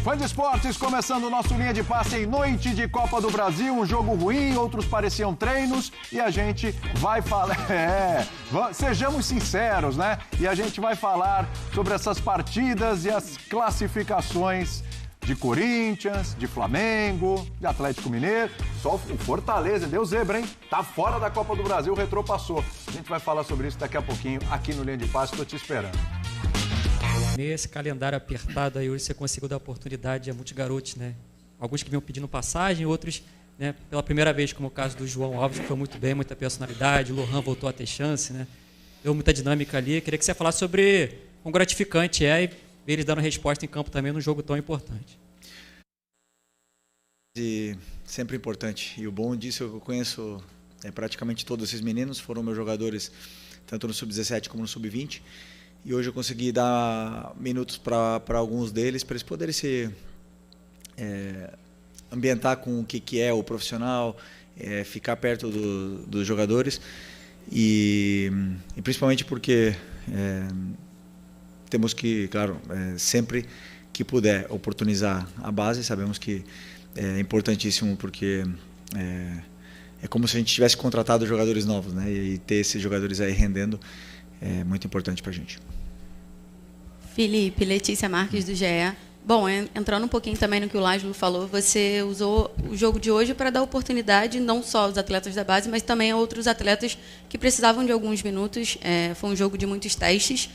Fã de esportes, começando o nosso Linha de Passe em noite de Copa do Brasil. Um jogo ruim, outros pareciam treinos. E a gente vai falar... sejamos sinceros, né? E a gente vai falar sobre essas partidas e as classificações de Corinthians, de Flamengo, de Atlético Mineiro. Só o Fortaleza, deu zebra, hein? Tá fora da Copa do Brasil, o Retrô passou. A gente vai falar sobre isso daqui a pouquinho aqui no Linha de Passe. Estou te esperando. Nesse calendário apertado aí, hoje você conseguiu dar oportunidade a muitos garotos, né? Alguns que vinham pedindo passagem, outros, né, pela primeira vez, como o caso do João Alves, que foi muito bem, muita personalidade, o Lohan voltou a ter chance, né? Deu muita dinâmica ali. Queria que você falasse sobre quão gratificante é e ver eles dando resposta em campo também num jogo tão importante. E sempre importante. E o bom disso é que eu conheço praticamente todos esses meninos, foram meus jogadores tanto no Sub-17 como no Sub-20. E hoje eu consegui dar minutos para alguns deles, para eles poderem se ambientar com o que é o profissional, ficar perto dos jogadores. E principalmente porque temos que, claro, sempre que puder oportunizar a base. Sabemos que é importantíssimo porque é como se a gente tivesse contratado jogadores novos, né? E ter esses jogadores aí rendendo é muito importante para a gente. Felipe, Letícia Marques do GE. Bom, entrando um pouquinho também no que o Lázaro falou, você usou o jogo de hoje para dar oportunidade não só aos atletas da base, mas também a outros atletas que precisavam de alguns minutos. Foi um jogo de muitos testes.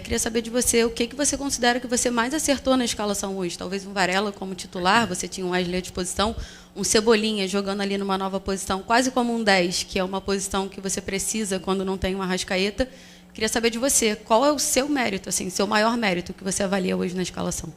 Queria saber de você o que você considera que você mais acertou na escalação hoje. Talvez um Varela como titular, você tinha um Wesley à disposição, um Cebolinha jogando ali numa nova posição, quase como um 10, que é uma posição que você precisa quando não tem uma Arrascaeta. Queria saber de você, qual é o seu mérito, assim, seu maior mérito que você avalia hoje na escalação?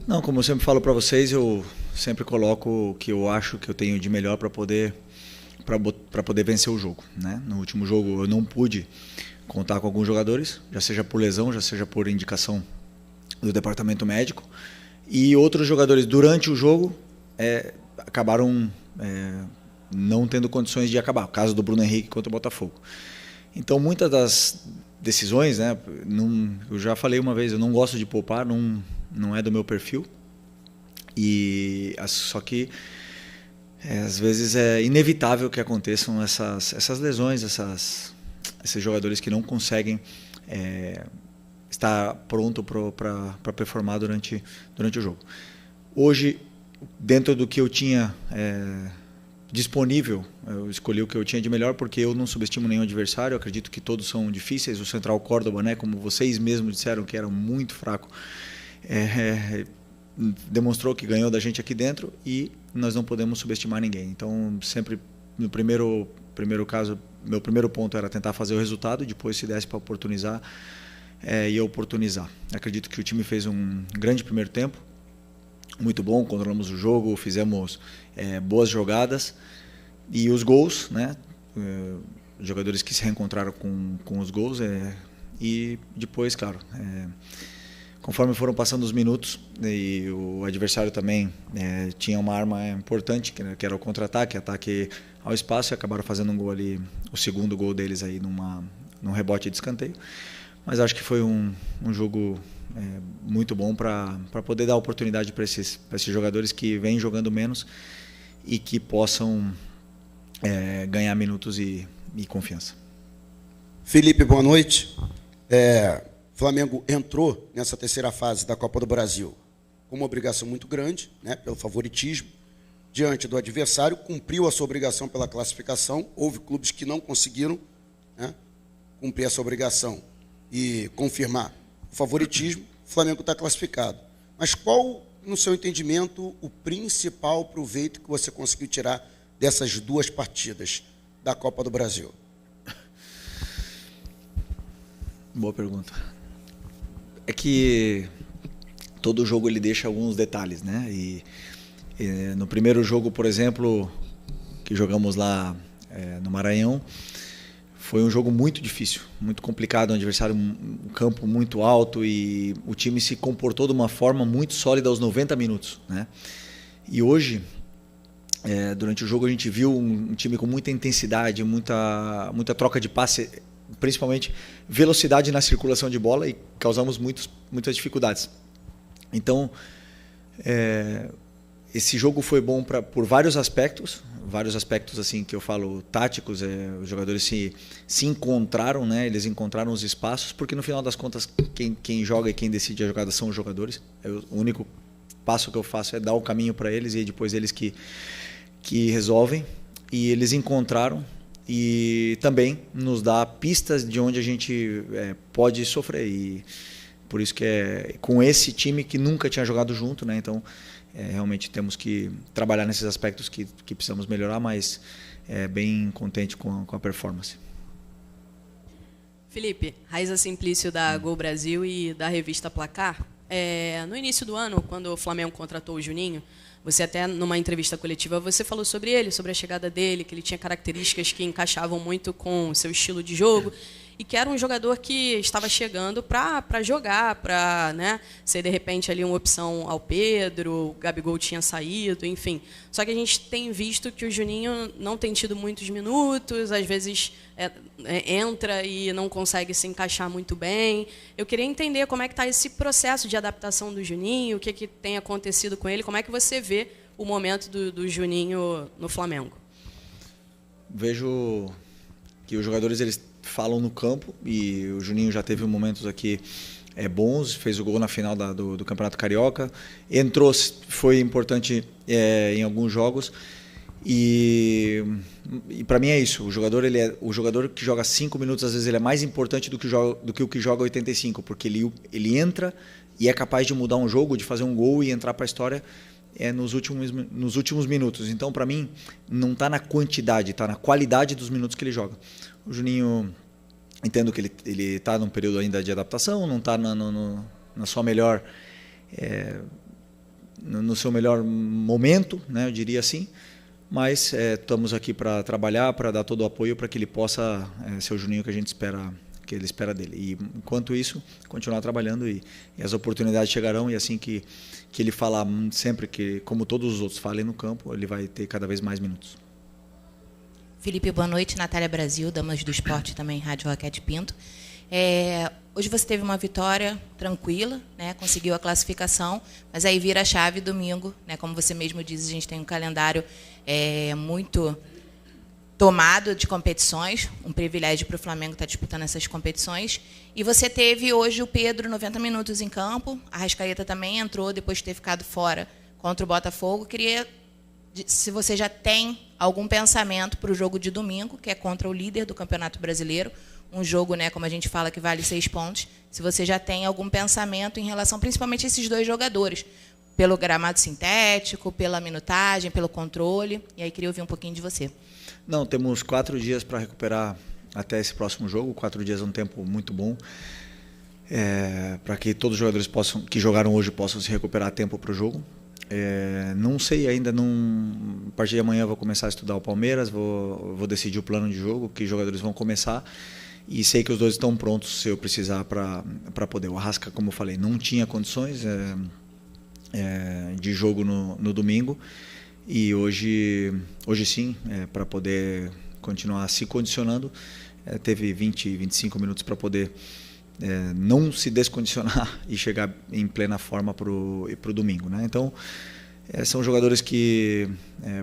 Não, como eu sempre falo para vocês, eu sempre coloco o que eu acho que eu tenho de melhor para poder vencer o jogo, né? No último jogo eu não pude contar com alguns jogadores, já seja por lesão, já seja por indicação do departamento médico, e outros jogadores durante o jogo acabaram não tendo condições de acabar. O caso do Bruno Henrique contra o Botafogo. Então, muitas das decisões, né, eu já falei uma vez, eu não gosto de poupar, não é do meu perfil. Só que, às vezes, é inevitável que aconteçam essas lesões, esses jogadores que não conseguem estar pronto para performar durante o jogo. Hoje, dentro do que eu tinha disponível, eu escolhi o que eu tinha de melhor, porque eu não subestimo nenhum adversário. Eu acredito que todos são difíceis. O Central Córdoba, né, como vocês mesmos disseram, que era muito fraco, demonstrou que ganhou da gente aqui dentro, e nós não podemos subestimar ninguém. Então, sempre no primeiro caso, meu primeiro ponto era tentar fazer o resultado, depois, se desse para oportunizar, ia oportunizar. Acredito que o time fez um grande primeiro tempo, muito bom, controlamos o jogo, fizemos boas jogadas, e os gols, né, jogadores que se reencontraram com os gols, e depois, claro, conforme foram passando os minutos e o adversário também tinha uma arma importante, que era o contra-ataque, ataque ao espaço, e acabaram fazendo um gol ali, o segundo gol deles aí num rebote de escanteio. Mas acho que foi um jogo muito bom para poder dar oportunidade para esses jogadores que vêm jogando menos e que possam ganhar minutos e confiança. Felipe, boa noite. Flamengo entrou nessa terceira fase da Copa do Brasil com uma obrigação muito grande, né, pelo favoritismo, diante do adversário, cumpriu a sua obrigação pela classificação. Houve clubes que não conseguiram, né, cumprir essa obrigação e confirmar o favoritismo. O Flamengo está classificado. Mas qual, no seu entendimento, o principal proveito que você conseguiu tirar dessas duas partidas da Copa do Brasil? Boa pergunta. É que todo jogo ele deixa alguns detalhes, né? E no primeiro jogo, por exemplo, que jogamos lá no Maranhão, foi um jogo muito difícil, muito complicado, um adversário, um campo muito alto, e o time se comportou de uma forma muito sólida aos 90 minutos, né? E hoje, durante o jogo, a gente viu um time com muita intensidade, muita troca de passe, principalmente velocidade na circulação de bola, e causamos muitas dificuldades. Então, esse jogo foi bom por vários aspectos assim que eu falo táticos. Os jogadores se encontraram, né? Eles encontraram os espaços, porque no final das contas quem joga e quem decide a jogada são os jogadores. O único passo que eu faço é dar o caminho para eles e depois eles que resolvem. E eles encontraram e também nos dá pistas de onde a gente pode sofrer. E por isso que com esse time que nunca tinha jogado junto, né? Então realmente temos que trabalhar nesses aspectos que precisamos melhorar, mas bem contente com a performance. Felipe, Raiza Simplício da Gol Brasil e da revista Placar. No início do ano, quando o Flamengo contratou o Juninho, você até numa entrevista coletiva você falou sobre ele, sobre a chegada dele, que ele tinha características que encaixavam muito com o seu estilo de jogo e que era um jogador que estava chegando para jogar, para, né, ser de repente ali uma opção ao Pedro, o Gabigol tinha saído, enfim. Só que a gente tem visto que o Juninho não tem tido muitos minutos, às vezes entra e não consegue se encaixar muito bem. Eu queria entender como é que está esse processo de adaptação do Juninho, o que tem acontecido com ele, como é que você vê o momento do Juninho no Flamengo. Vejo que os jogadores eles falam no campo e o Juninho já teve momentos aqui bons, fez o gol na final do Campeonato Carioca, entrou, foi importante em alguns jogos e para mim é isso. O jogador o jogador que joga 5 minutos às vezes ele é mais importante do que o que joga 85, porque ele entra e é capaz de mudar um jogo, de fazer um gol e entrar para a história nos últimos minutos. Então, para mim, não está na quantidade, está na qualidade dos minutos que ele joga. O Juninho, entendo que ele está num período ainda de adaptação, não está na sua melhor, no seu melhor momento, né, eu diria assim, mas estamos aqui para trabalhar, para dar todo o apoio para que ele possa ser o Juninho que a gente espera, que ele espera dele. E enquanto isso, continuar trabalhando e as oportunidades chegarão, e assim que ele falar sempre que, como todos os outros falem no campo, ele vai ter cada vez mais minutos. Felipe, boa noite. Natália Brasil, Damas do Esporte, também Rádio Roquete Pinto. Hoje você teve uma vitória tranquila, né? Conseguiu a classificação, mas aí vira a chave domingo, né? Como você mesmo diz, a gente tem um calendário muito tomado de competições, um privilégio para o Flamengo estar disputando essas competições. E você teve hoje o Pedro 90 minutos em campo, a Arrascaeta também entrou depois de ter ficado fora contra o Botafogo. Queria, se você já tem algum pensamento para o jogo de domingo, que é contra o líder do Campeonato Brasileiro, um jogo, né, como a gente fala, que vale 6 pontos, se você já tem algum pensamento em relação principalmente a esses dois jogadores, pelo gramado sintético, pela minutagem, pelo controle, e aí queria ouvir um pouquinho de você. Não, temos 4 dias para recuperar até esse próximo jogo. 4 dias é um tempo muito bom para que todos os jogadores que jogaram hoje possam se recuperar a tempo para o jogo. Não sei ainda, a partir de amanhã eu vou começar a estudar o Palmeiras, vou decidir o plano de jogo, que jogadores vão começar, e sei que os dois estão prontos se eu precisar para poder. O Arrasca, como eu falei, não tinha condições de jogo no domingo, e hoje sim, para poder continuar se condicionando, teve 20, 25 minutos para poder não se descondicionar e chegar em plena forma para o domingo, né? Então, são jogadores que,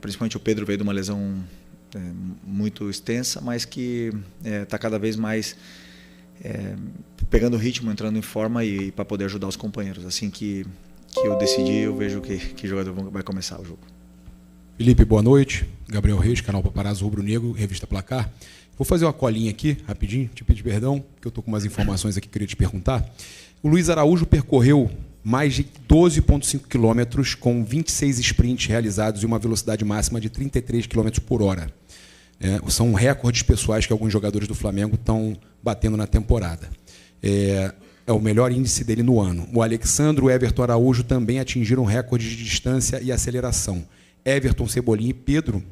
principalmente o Pedro, veio de uma lesão muito extensa, mas que está cada vez mais pegando ritmo, entrando em forma e para poder ajudar os companheiros. Assim que eu decidir, eu vejo que jogador vai começar o jogo. Felipe, boa noite. Gabriel Reis, canal Paparazzo Rubro Negro, revista Placar. Vou fazer uma colinha aqui, rapidinho, te pedir perdão, que eu estou com umas informações aqui que eu queria te perguntar. O Luiz Araújo percorreu mais de 12,5 quilômetros com 26 sprints realizados e uma velocidade máxima de 33 km por hora. São recordes pessoais que alguns jogadores do Flamengo estão batendo na temporada. É o melhor índice dele no ano. O Alexandre e o Everton Araújo também atingiram recordes de distância e aceleração. Everton, Cebolinha e Pedro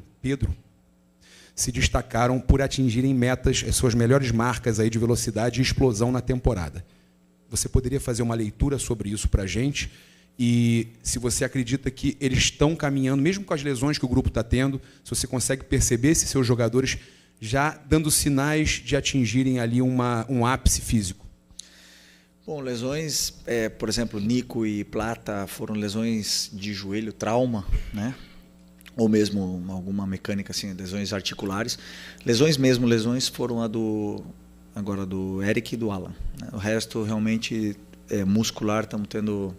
se destacaram por atingirem as suas melhores marcas aí de velocidade e explosão na temporada. Você poderia fazer uma leitura sobre isso para a gente? E se você acredita que eles estão caminhando, mesmo com as lesões que o grupo está tendo, se você consegue perceber esses seus jogadores já dando sinais de atingirem ali um ápice físico? Bom, lesões, por exemplo, Nico e Plata foram lesões de joelho, trauma, né? Ou mesmo alguma mecânica, assim, lesões articulares. Lesões foram agora do Eric e do Alan, né? O resto realmente muscular, estamos tendo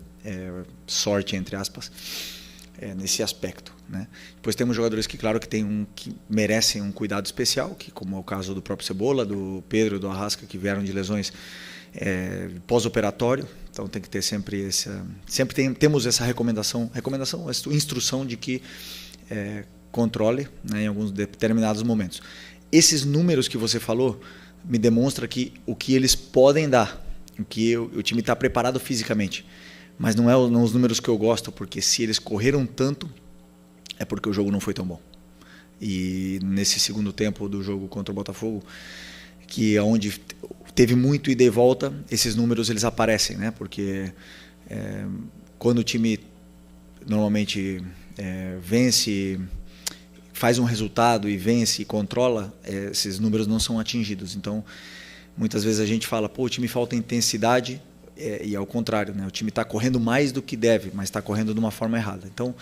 sorte, entre aspas, nesse aspecto, né? Depois temos jogadores que, claro, que merecem um cuidado especial, que como é o caso do próprio Cebola, do Pedro, do Arrasca, que vieram de lesões pós-operatório. Então tem que ter sempre temos essa instrução de que controle, né, em alguns determinados momentos. Esses números que você falou me demonstra que o que eles podem dar, o que o time está preparado fisicamente, mas não os números que eu gosto, porque se eles correram tanto é porque o jogo não foi tão bom. E nesse segundo tempo do jogo contra o Botafogo, que é onde teve muito ida e volta, esses números eles aparecem, né? Porque quando o time normalmente vence, faz um resultado e vence e controla, esses números não são atingidos. Então, muitas vezes a gente fala, o time falta intensidade, e ao contrário, né? O time está correndo mais do que deve, mas está correndo de uma forma errada. Então,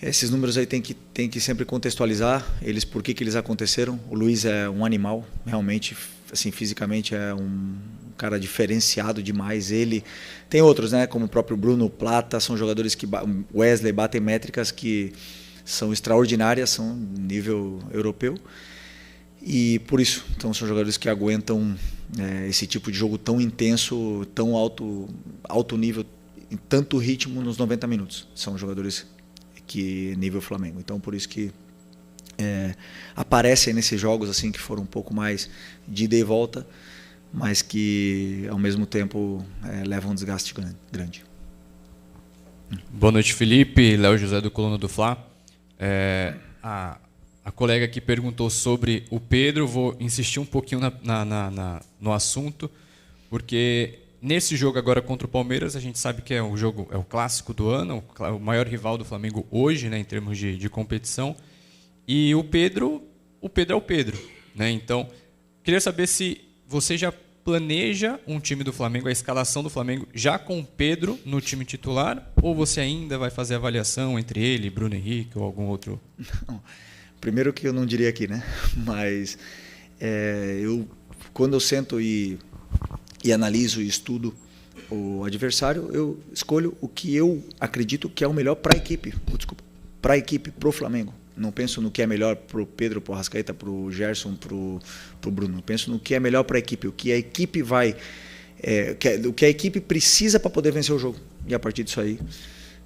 esses números aí tem que sempre contextualizar eles, por que eles aconteceram. O Luiz é um animal, realmente, assim, fisicamente é um cara diferenciado demais. Ele tem outros, né, como o próprio Bruno, Plata, são jogadores que Wesley batem métricas que são extraordinárias, são nível europeu. E por isso, então são jogadores que aguentam esse tipo de jogo tão intenso, tão alto nível, em tanto ritmo nos 90 minutos. São jogadores que nível Flamengo. Então por isso que aparecem nesses jogos assim que foram um pouco mais de ida e volta, mas que ao mesmo tempo levam um desgaste grande. Boa noite, Felipe. Léo José do Coluna do Fla. A colega que perguntou sobre o Pedro, vou insistir um pouquinho no assunto, porque nesse jogo agora contra o Palmeiras, a gente sabe que é o clássico do ano, o maior rival do Flamengo hoje, né, em termos de competição. E o Pedro é o Pedro, né? Então, queria saber se você já planeja um time do Flamengo, a escalação do Flamengo, já com o Pedro no time titular, ou você ainda vai fazer avaliação entre ele, Bruno Henrique ou algum outro? Não. Primeiro que eu não diria aqui, né? Mas quando eu sento e analiso e estudo o adversário, eu escolho o que eu acredito que é o melhor para a equipe. Para a equipe, para o Flamengo. Não penso no que é melhor para o Pedro, para o Arrascaeta, para o Gerson, para o Bruno. Eu penso no que é melhor para a equipe, o que a equipe o que a equipe precisa para poder vencer o jogo. E a partir disso aí,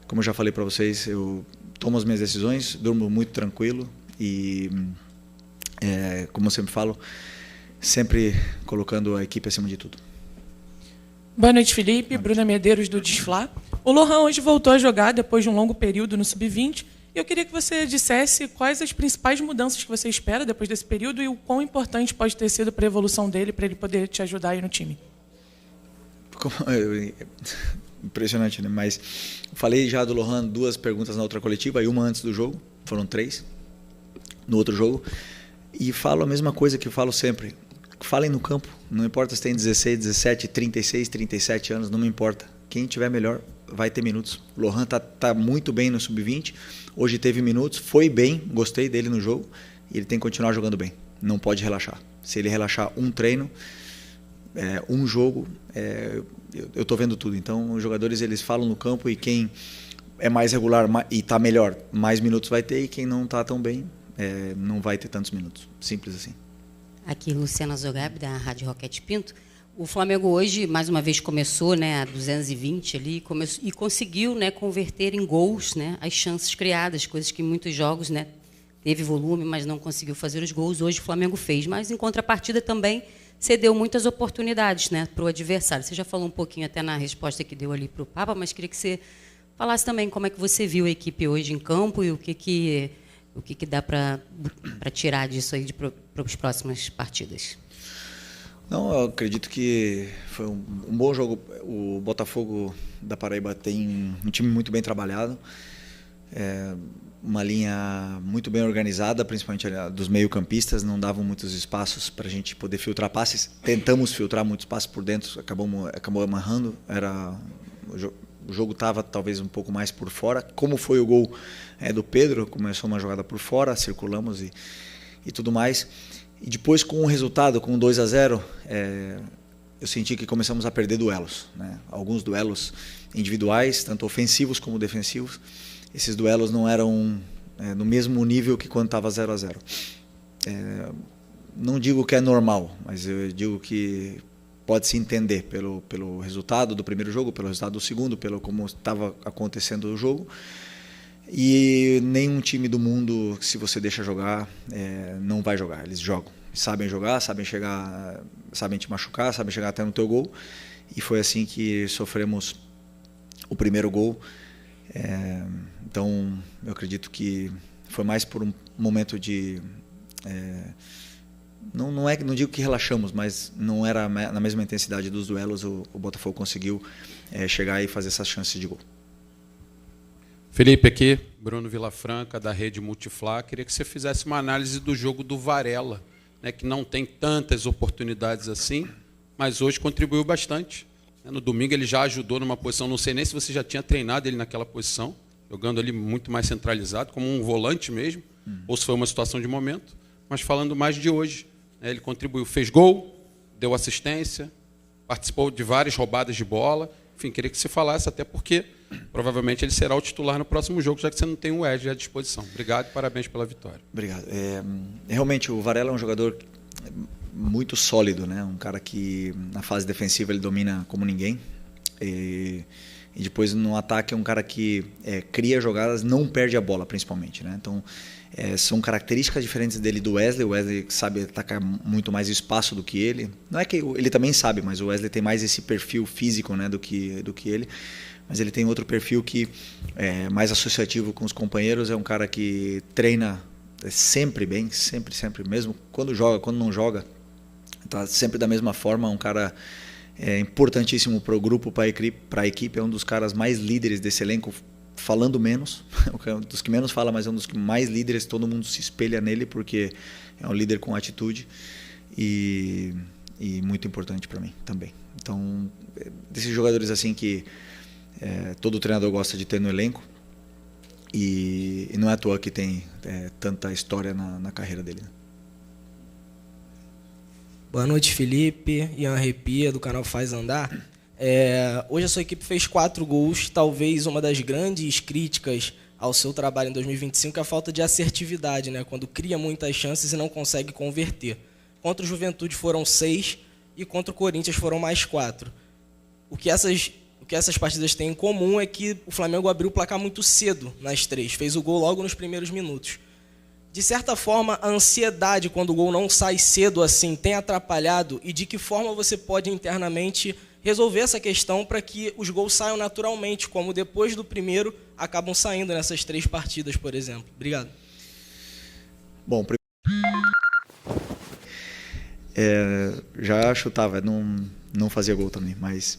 como eu já falei para vocês, eu tomo as minhas decisões, durmo muito tranquilo e, como eu sempre falo, sempre colocando a equipe acima de tudo. Boa noite, Felipe. Bruna Medeiros, do Desfla. O Lohan hoje voltou a jogar depois de um longo período no Sub-20. E eu queria que você dissesse quais as principais mudanças que você espera depois desse período e o quão importante pode ter sido para a evolução dele, para ele poder te ajudar aí no time. Impressionante, né? Mas falei já do Lohan 2 perguntas na outra coletiva e uma antes do jogo. Foram 3 no outro jogo. E falo a mesma coisa que eu falo sempre. Falem no campo. Não importa se tem 16, 17, 36, 37 anos, não me importa. Quem tiver melhor vai ter minutos. O Lohan tá muito bem no Sub-20. Hoje teve minutos, foi bem, gostei dele no jogo. E ele tem que continuar jogando bem. Não pode relaxar. Se ele relaxar um treino, um jogo, eu estou vendo tudo. Então, os jogadores eles falam no campo e quem é mais regular e está melhor, mais minutos vai ter. E quem não está tão bem, não vai ter tantos minutos. Simples assim. Aqui, Luciana Zogabe, da Rádio Roquete Pinto. O Flamengo hoje, mais uma vez, começou, né, a 220 ali e conseguiu, né, converter em gols, né, as chances criadas, coisas que em muitos jogos, né, teve volume, mas não conseguiu fazer os gols. Hoje o Flamengo fez, mas em contrapartida também cedeu muitas oportunidades, né, para o adversário. Você já falou um pouquinho até na resposta que deu ali para o Papa, mas queria que você falasse também como é que você viu a equipe hoje em campo e o que dá para tirar disso aí para as próximas partidas. Não, eu acredito que foi um bom jogo. O Botafogo da Paraíba tem um time muito bem trabalhado. uma linha muito bem organizada, principalmente dos meio-campistas, não davam muitos espaços para a gente poder filtrar passes. Tentamos filtrar muitos passes por dentro, acabou amarrando. O jogo estava talvez um pouco mais por fora. Como foi o gol do Pedro, começou uma jogada por fora, circulamos e tudo mais. E depois, com o resultado, com 2-0, eu senti que começamos a perder duelos, né? Alguns duelos individuais, tanto ofensivos como defensivos. Esses duelos não eram no mesmo nível que quando estava 0-0. Não digo que é normal, mas eu digo que pode-se entender pelo resultado do primeiro jogo, pelo resultado do segundo, pelo como estava acontecendo o jogo. E nenhum time do mundo, se você deixa jogar, não vai jogar. Eles jogam, sabem jogar, sabem chegar, sabem te machucar, sabem chegar até no teu gol. E foi assim que sofremos o primeiro gol. Então, eu acredito que foi mais por um momento de... Não digo que relaxamos, mas não era na mesma intensidade dos duelos. O Botafogo conseguiu chegar e fazer essas chances de gol. Felipe, aqui, Bruno Vilafranca, da Rede Multiflá. Queria que você fizesse uma análise do jogo do Varela, né, que não tem tantas oportunidades assim, mas hoje contribuiu bastante. No domingo ele já ajudou numa posição, não sei nem se você já tinha treinado ele naquela posição, jogando ali muito mais centralizado, como um volante mesmo, ou se foi uma situação de momento, mas falando mais de hoje. Ele contribuiu, fez gol, deu assistência, participou de várias roubadas de bola. Enfim, queria que você falasse, até porque provavelmente ele será o titular no próximo jogo, já que você não tem o Wesley à disposição. Obrigado e parabéns pela vitória. Obrigado. Realmente, o Varela é um jogador muito sólido, né? Um cara que na fase defensiva ele domina como ninguém. E depois no ataque é um cara que cria jogadas, não perde a bola principalmente, né? Então são características diferentes dele do Wesley. O Wesley sabe atacar muito mais espaço do que ele. Não é que ele também sabe, mas o Wesley tem mais esse perfil físico, né, do que ele. Mas ele tem outro perfil que é mais associativo com os companheiros. É um cara que treina sempre bem, sempre, mesmo quando joga, quando não joga, tá sempre da mesma forma. Um cara importantíssimo para o grupo, para a equipe. É um dos caras mais líderes desse elenco, falando menos, um dos que menos fala, mas é um dos que mais líderes. Todo mundo se espelha nele porque é um líder com atitude e muito importante para mim também. Então, desses jogadores assim que todo treinador gosta de ter no elenco, e não é à toa que tem tanta história na carreira dele, né? Boa noite, Felipe. Ian Arrepia, do canal Faz Andar. Hoje a sua equipe fez 4 gols. Talvez uma das grandes críticas ao seu trabalho em 2025 é a falta de assertividade, né? Quando cria muitas chances e não consegue converter. Contra o Juventude foram 6 e contra o Corinthians foram mais 4. O que essas partidas têm em comum é que o Flamengo abriu o placar muito cedo nas 3. Fez o gol logo nos primeiros minutos. De certa forma, a ansiedade, quando o gol não sai cedo assim, tem atrapalhado? E de que forma você pode internamente resolver essa questão para que os gols saiam naturalmente, como depois do primeiro acabam saindo nessas 3 partidas, por exemplo? Obrigado. Bom, já chutava, não fazia gol também, mas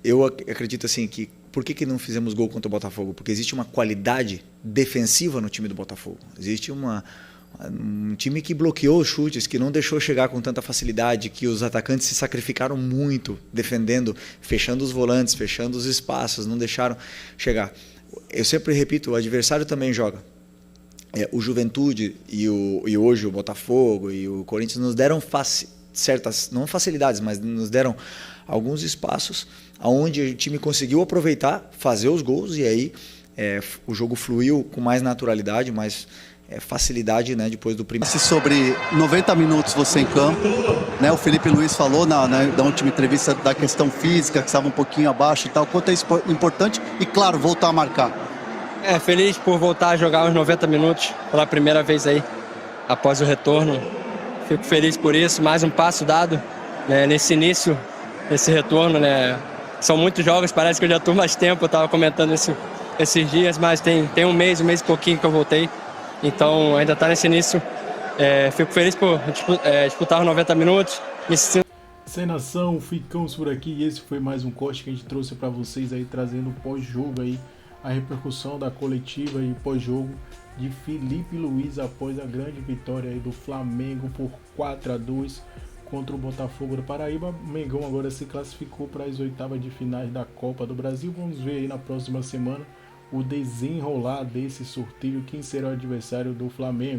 eu acredito assim que por que não fizemos gol contra o Botafogo? Porque existe uma qualidade defensiva no time do Botafogo. Existe um time que bloqueou os chutes, que não deixou chegar com tanta facilidade, que os atacantes se sacrificaram muito defendendo, fechando os volantes, fechando os espaços, não deixaram chegar. Eu sempre repito, o adversário também joga. O Juventude e hoje o Botafogo e o Corinthians nos deram certas, não facilidades, mas nos deram alguns espaços onde o time conseguiu aproveitar, fazer os gols, e aí o jogo fluiu com mais naturalidade, mais facilidade, né, depois do primeiro. Sobre 90 minutos você em campo, né? O Felipe Luiz falou na última entrevista da questão física, que estava um pouquinho abaixo e tal. Quanto é importante e, claro, voltar a marcar. Feliz por voltar a jogar os 90 minutos pela primeira vez aí, após o retorno. Fico feliz por isso, mais um passo dado, né, nesse início, nesse retorno, né? São muitos jogos, parece que eu já estou mais tempo, eu estava comentando esses dias, mas tem um mês e pouquinho que eu voltei, então ainda está nesse início. Fico feliz por disputar os 90 minutos, me sinto... Sem nação, ficamos por aqui e esse foi mais um corte que a gente trouxe para vocês aí, trazendo pós-jogo aí, a repercussão da coletiva e pós-jogo de Felipe Luiz após a grande vitória aí do Flamengo por 4-2 contra o Botafogo da Paraíba. O Mengão agora se classificou para as oitavas de finais da Copa do Brasil. Vamos ver aí na próxima semana o desenrolar desse sorteio, quem será o adversário do Flamengo.